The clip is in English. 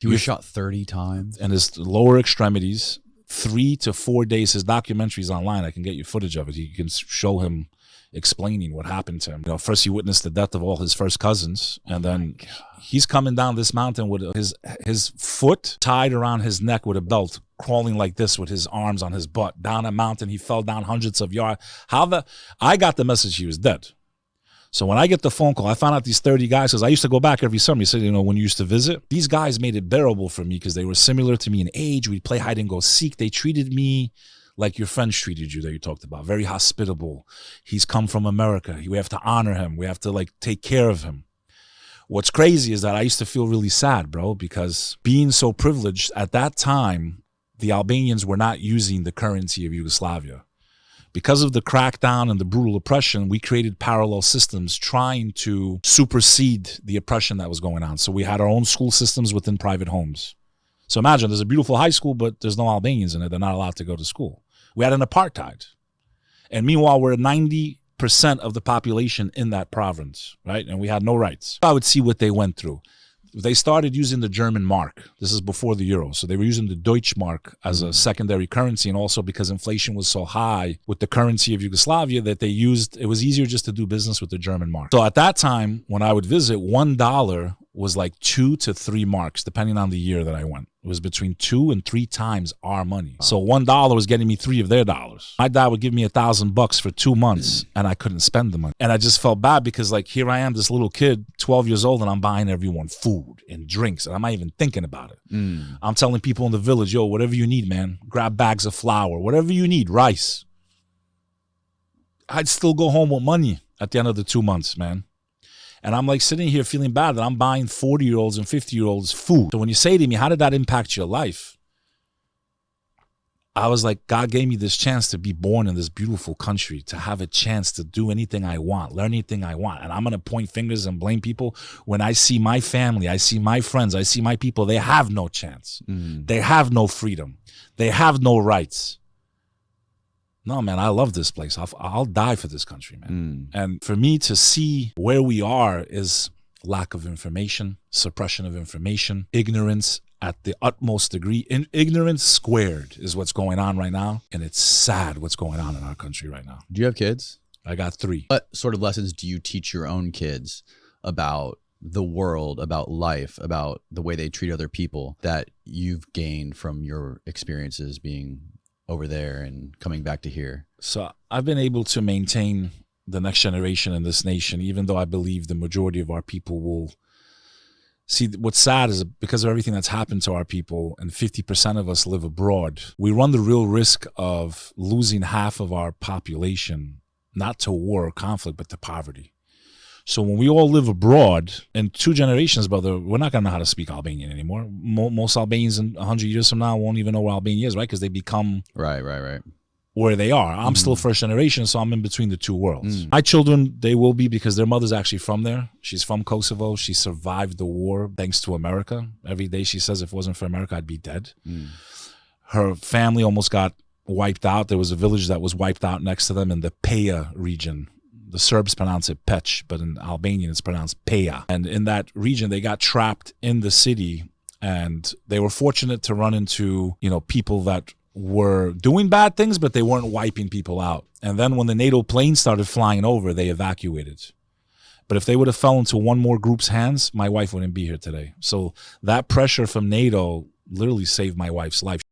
He was shot 30 times. And his lower extremities, 3 to 4 days. His documentary's online. I can get you footage of it. You can show him explaining what happened to him. You know, first he witnessed the death of all his first cousins, and then he's coming down this mountain with his foot tied around his neck with a belt, crawling like this with his arms on his butt down a mountain. He fell down hundreds of yards. I got the message he was dead. So when I get the phone call, I found out these 30 guys, because I used to go back every summer. He said, you know, when you used to visit, these guys made it bearable for me because they were similar to me in age. We'd play hide and go seek. They treated me like your friends treated you that you talked about. Very hospitable. He's come from America. We have to honor him. We have to like take care of him. What's crazy is that I used to feel really sad, bro, because being so privileged at that time, the Albanians were not using the currency of Yugoslavia. Because of the crackdown and the brutal oppression, we created parallel systems trying to supersede the oppression that was going on. So we had our own school systems within private homes. So imagine there's a beautiful high school, but there's no Albanians in it. They're not allowed to go to school. We had an apartheid. And meanwhile, we're 90% of the population in that province, right? And we had no rights. I would see what they went through. They started using the German mark. This is before the euro. So they were using the Deutschmark as a secondary currency, and also because inflation was so high with the currency of Yugoslavia that they used, it was easier just to do business with the German mark. So at that time, when I would visit, $1 was like 2 to 3 marks, depending on the year that I went. It was between 2 and 3 times our money. So $1 was getting me 3 of their dollars. My dad would give me $1,000 for 2 months, and I couldn't spend the money. And I just felt bad because, like, here I am, this little kid, 12 years old, and I'm buying everyone food and drinks, and I'm not even thinking about it. I'm telling people in the village, yo, whatever you need, man, grab bags of flour, whatever you need, rice. I'd still go home with money at the end of the 2 months, man. And I'm like sitting here feeling bad that I'm buying 40-year-olds and 50-year-olds food. So when you say to me, how did that impact your life? I was like, God gave me this chance to be born in this beautiful country, to have a chance to do anything I want, learn anything I want. And I'm going to point fingers and blame people when I see my family, I see my friends, I see my people. They have no chance. They have no freedom. They have no rights. No, man, I love this place. I'll die for this country, man. And for me to see where we are is lack of information, suppression of information, ignorance at the utmost degree. Ignorance squared is what's going on right now. And it's sad what's going on in our country right now. Do you have kids? I got 3. What sort of lessons do you teach your own kids about the world, about life, about the way they treat other people that you've gained from your experiences being over there and coming back to here? So I've been able to maintain the next generation in this nation, even though I believe the majority of our people will see. What's sad is because of everything that's happened to our people, and 50% of us live abroad, we run the real risk of losing half of our population, not to war or conflict, but to poverty. So when we all live abroad, in 2 generations, brother, we're not going to know how to speak Albanian anymore. Most Albanians in 100 years from now won't even know where Albania is, right? Because they become right where they are. I'm still first generation, so I'm in between the 2 worlds. My children, they will be, because their mother's actually from there. She's from Kosovo. She survived the war thanks to America. Every day she says, if it wasn't for America, I'd be dead. Her family almost got wiped out. There was a village that was wiped out next to them in the Peja region. The Serbs pronounce it Peć, but in Albanian it's pronounced Peja. And in that region, they got trapped in the city, and they were fortunate to run into, you know, people that were doing bad things, but they weren't wiping people out. And then when the NATO planes started flying over, they evacuated. But if they would have fell into one more group's hands, my wife wouldn't be here today. So that pressure from NATO literally saved my wife's life.